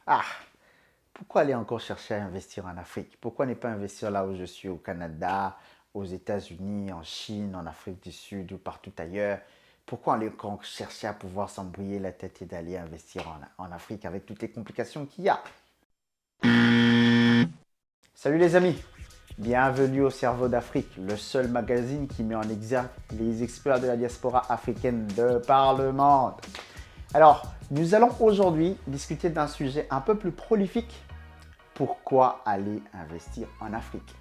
Ah, pourquoi aller encore chercher à investir en Afrique? Pourquoi ne pas investir là où je suis, au Canada, aux États-Unis, en Chine, en Afrique du Sud ou partout ailleurs? Pourquoi aller encore chercher à pouvoir s'embrouiller la tête et d'aller investir en Afrique avec toutes les complications qu'il y a? Salut les amis, bienvenue au Cerveau d'Afrique, le seul magazine qui met en exergue les experts de la diaspora africaine de par le monde. Alors, nous allons aujourd'hui discuter d'un sujet un peu plus prolifique. Pourquoi aller investir en Afrique?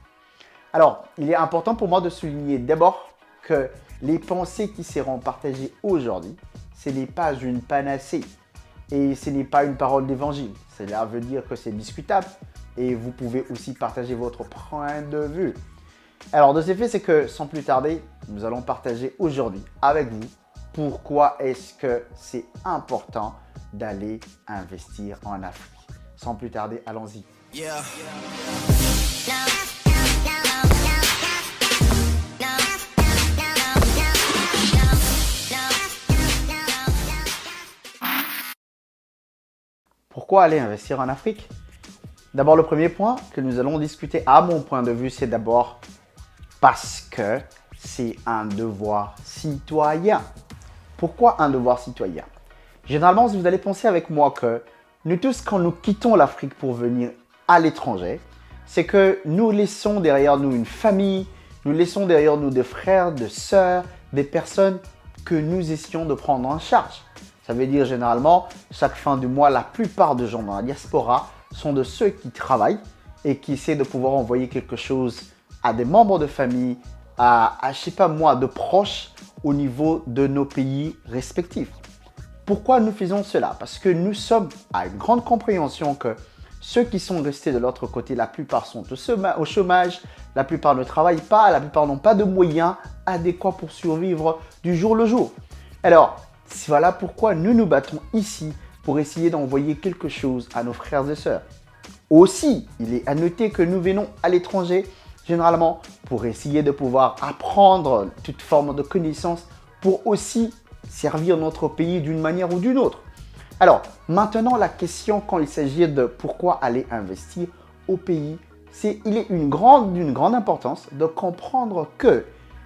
Alors, il est important pour moi de souligner d'abord que les pensées qui seront partagées aujourd'hui, ce n'est pas une panacée et ce n'est pas une parole d'évangile. Cela veut dire que c'est discutable et vous pouvez aussi partager votre point de vue. Alors, de ce fait, c'est que sans plus tarder, nous allons partager aujourd'hui avec vous pourquoi est-ce que c'est important d'aller investir en Afrique. Sans plus tarder, allons-y. Yeah. Pourquoi aller investir en Afrique? D'abord, le premier point que nous allons discuter, à mon point de vue, c'est d'abord parce que c'est un devoir citoyen. Pourquoi un devoir citoyen? Généralement, vous allez penser avec moi que nous tous, quand nous quittons l'Afrique pour venir à l'étranger, c'est que nous laissons derrière nous une famille, nous laissons derrière nous des frères, des sœurs, des personnes que nous essayons de prendre en charge. Ça veut dire généralement, chaque fin du mois, la plupart des gens dans la diaspora sont de ceux qui travaillent et qui essaient de pouvoir envoyer quelque chose à des membres de famille, je sais pas moi, de proches au niveau de nos pays respectifs. Pourquoi nous faisons cela? Parce que nous sommes à une grande compréhension que ceux qui sont restés de l'autre côté, la plupart sont au chômage, la plupart ne travaillent pas, la plupart n'ont pas de moyens adéquats pour survivre du jour le jour. Alors, voilà pourquoi nous nous battons ici pour essayer d'envoyer quelque chose à nos frères et sœurs. Aussi, il est à noter que nous venons à l'étranger généralement pour essayer de pouvoir apprendre toute forme de connaissances pour aussi servir notre pays d'une manière ou d'une autre. Alors, maintenant, la question quand il s'agit de pourquoi aller investir au pays, il est d'une grande importance de comprendre que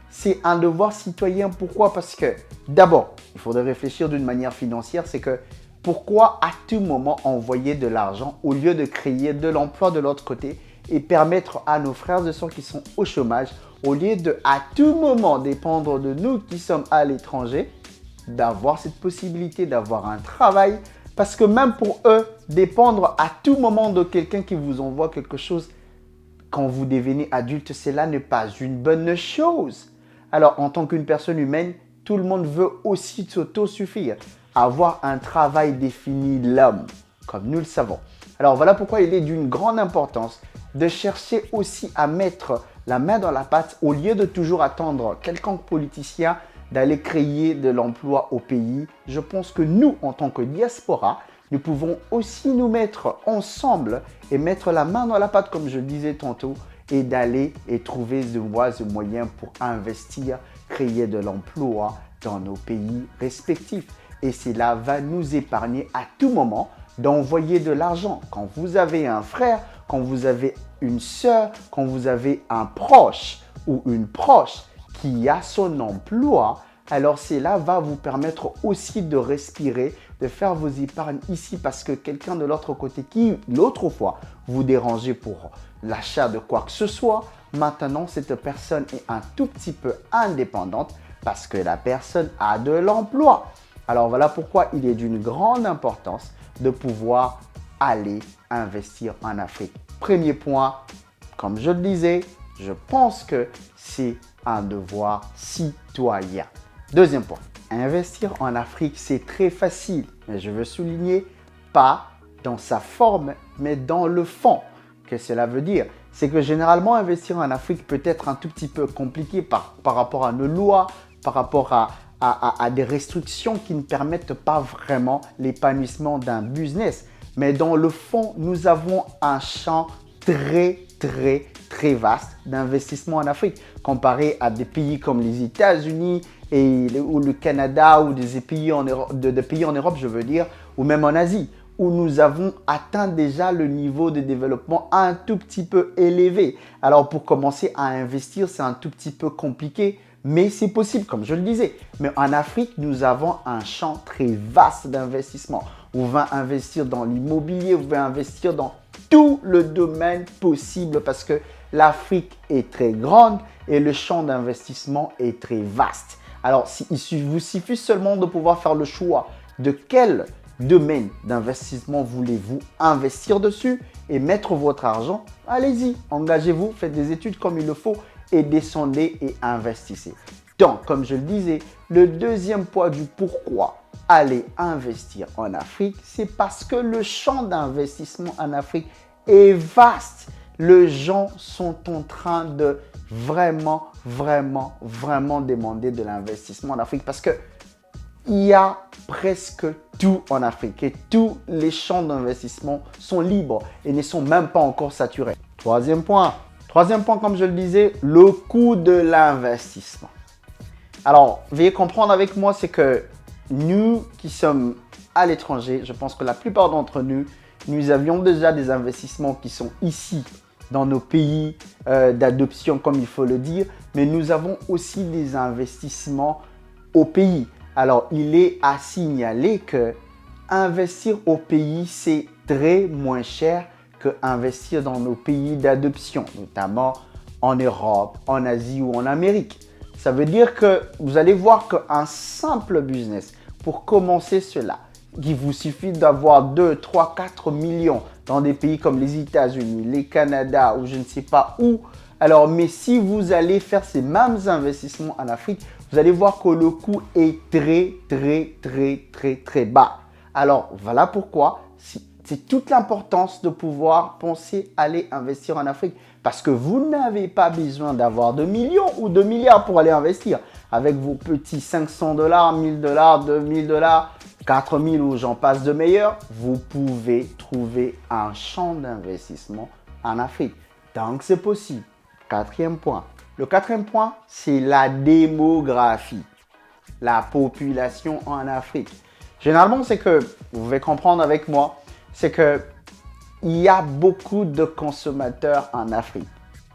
c'est un devoir citoyen. Pourquoi? Parce que d'abord, il faudrait réfléchir d'une manière financière, c'est que pourquoi à tout moment envoyer de l'argent au lieu de créer de l'emploi de l'autre côté et permettre à nos frères et sœurs qui sont au chômage, au lieu de à tout moment dépendre de nous qui sommes à l'étranger, d'avoir cette possibilité d'avoir un travail, parce que même pour eux, dépendre à tout moment de quelqu'un qui vous envoie quelque chose quand vous devenez adulte, cela n'est pas une bonne chose. Alors, en tant qu'une personne humaine, tout le monde veut aussi s'autosuffire, avoir un travail défini l'homme, comme nous le savons. Alors, voilà pourquoi il est d'une grande importance de chercher aussi à mettre la main dans la pâte au lieu de toujours attendre quelconque politicien d'aller créer de l'emploi au pays. Je pense que nous, en tant que diaspora, nous pouvons aussi nous mettre ensemble et mettre la main dans la pâte, comme je le disais tantôt, et d'aller et trouver de voies et moyens pour investir, créer de l'emploi dans nos pays respectifs. Et cela va nous épargner à tout moment d'envoyer de l'argent. Quand vous avez un frère, quand vous avez une sœur, quand vous avez un proche ou une proche qui a son emploi, alors cela va vous permettre aussi de respirer, de faire vos épargnes ici parce que quelqu'un de l'autre côté qui, l'autre fois, vous dérangeait pour l'achat de quoi que ce soit, maintenant cette personne est un tout petit peu indépendante parce que la personne a de l'emploi. Alors voilà pourquoi il est d'une grande importance de pouvoir aller investir en Afrique. Premier point, comme je le disais, je pense que c'est un devoir citoyen. Deuxième point, investir en Afrique, c'est très facile. Mais je veux souligner, pas dans sa forme, mais dans le fond. Qu'est-ce que cela veut dire? C'est que généralement, investir en Afrique peut être un tout petit peu compliqué par rapport à nos lois, par rapport à des restrictions qui ne permettent pas vraiment l'épanouissement d'un business. Mais dans le fond, nous avons un champ très vaste d'investissement en Afrique comparé à des pays comme les États-Unis ou le Canada ou des pays en Europe, je veux dire, ou même en Asie, où nous avons atteint déjà le niveau de développement un tout petit peu élevé. Alors pour commencer à investir, c'est un tout petit peu compliqué, mais c'est possible, comme je le disais. Mais en Afrique, nous avons un champ très vaste d'investissement. Vous pouvez investir dans l'immobilier, vous pouvez investir dans tout le domaine possible parce que l'Afrique est très grande et le champ d'investissement est très vaste. Alors, il vous suffit seulement de pouvoir faire le choix de quel domaine d'investissement voulez-vous investir dessus et mettre votre argent. Allez-y, engagez-vous, faites des études comme il le faut et descendez et investissez. Donc, comme je le disais, le deuxième point du pourquoi aller investir en Afrique, c'est parce que le champ d'investissement en Afrique est vaste. Les gens sont en train de vraiment demander de l'investissement en Afrique parce que il y a presque tout en Afrique et tous les champs d'investissement sont libres et ne sont même pas encore saturés. Troisième point, comme je le disais, le coût de l'investissement. Alors, veuillez comprendre avec moi, c'est que nous qui sommes à l'étranger, je pense que la plupart d'entre nous, nous avions déjà des investissements qui sont ici, dans nos pays d'adoption, comme il faut le dire, mais nous avons aussi des investissements au pays. Alors, il est à signaler que investir au pays, c'est très moins cher que investir dans nos pays d'adoption, notamment en Europe, en Asie ou en Amérique. Ça veut dire que vous allez voir qu'un simple business, pour commencer cela, il vous suffit d'avoir 2, 3, 4 millions dans des pays comme les États-Unis, les Canada ou je ne sais pas où. Alors, mais si vous allez faire ces mêmes investissements en Afrique, vous allez voir que le coût est très bas. Alors, voilà pourquoi c'est toute l'importance de pouvoir penser à aller investir en Afrique. Parce que vous n'avez pas besoin d'avoir 2 millions ou 2 milliards pour aller investir. Avec vos petits 500 $, 1000 $, 2000 $, 4000 ou j'en passe de meilleurs, vous pouvez trouver un champ d'investissement en Afrique. Donc, c'est possible. Quatrième point. Le quatrième point, c'est la démographie. La population en Afrique. Généralement, c'est que, vous pouvez comprendre avec moi, c'est que il y a beaucoup de consommateurs en Afrique.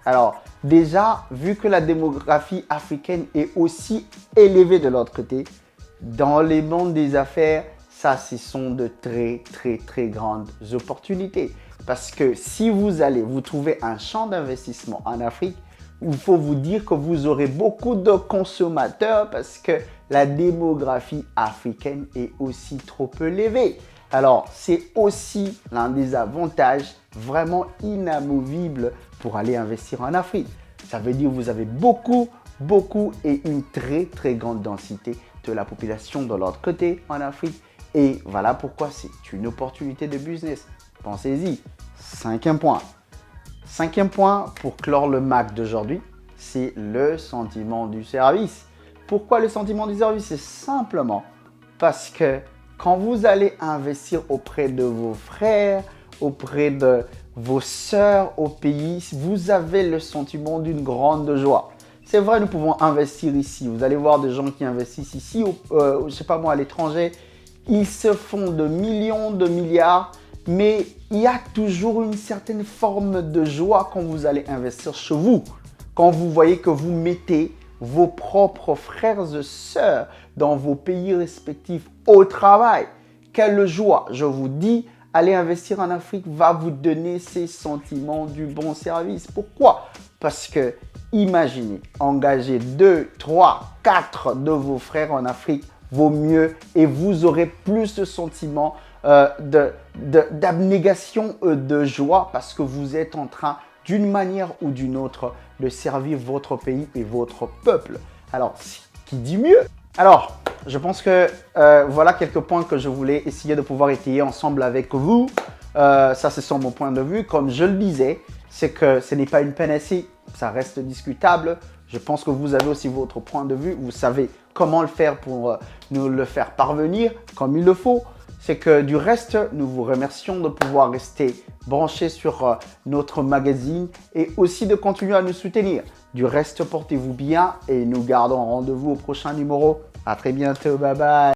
Alors, déjà, vu que la démographie africaine est aussi élevée de l'autre côté, dans les mondes des affaires, ça, ce sont de très grandes opportunités. Parce que si vous allez vous trouver un champ d'investissement en Afrique, il faut vous dire que vous aurez beaucoup de consommateurs parce que la démographie africaine est aussi trop élevée. Alors, c'est aussi l'un des avantages vraiment inamovibles pour aller investir en Afrique. Ça veut dire que vous avez beaucoup et une très grande densité de la population de l'autre côté en Afrique. Et voilà pourquoi c'est une opportunité de business. Pensez-y. Cinquième point pour clore le MAC d'aujourd'hui, c'est le sentiment du service. Pourquoi le sentiment du service? C'est simplement parce que quand vous allez investir auprès de vos frères, auprès de vos sœurs au pays, vous avez le sentiment d'une grande joie. C'est vrai, nous pouvons investir ici. Vous allez voir des gens qui investissent ici, je ne sais pas moi, à l'étranger. Ils se font de millions, de milliards, mais il y a toujours une certaine forme de joie quand vous allez investir chez vous. Quand vous voyez que vous mettez vos propres frères et sœurs dans vos pays respectifs au travail. Quelle joie! Je vous dis, aller investir en Afrique va vous donner ces sentiments du bon service. Pourquoi? Parce que, imaginez, engager 2, 3, 4 de vos frères en Afrique vaut mieux et vous aurez plus de sentiments d'abnégation, de joie parce que vous êtes en train, d'une manière ou d'une autre, de servir votre pays et votre peuple. Alors, qui dit mieux? Alors, je pense que voilà quelques points que je voulais essayer de pouvoir étayer ensemble avec vous. Ça, c'est sur mon point de vue. Comme je le disais, c'est que ce n'est pas une panacée. Ça reste discutable. Je pense que vous avez aussi votre point de vue. Vous savez comment le faire pour nous le faire parvenir comme il le faut. C'est que du reste, nous vous remercions de pouvoir rester branchés sur notre magazine et aussi de continuer à nous soutenir. Du reste, portez-vous bien et nous gardons rendez-vous au prochain numéro. À très bientôt. Bye bye.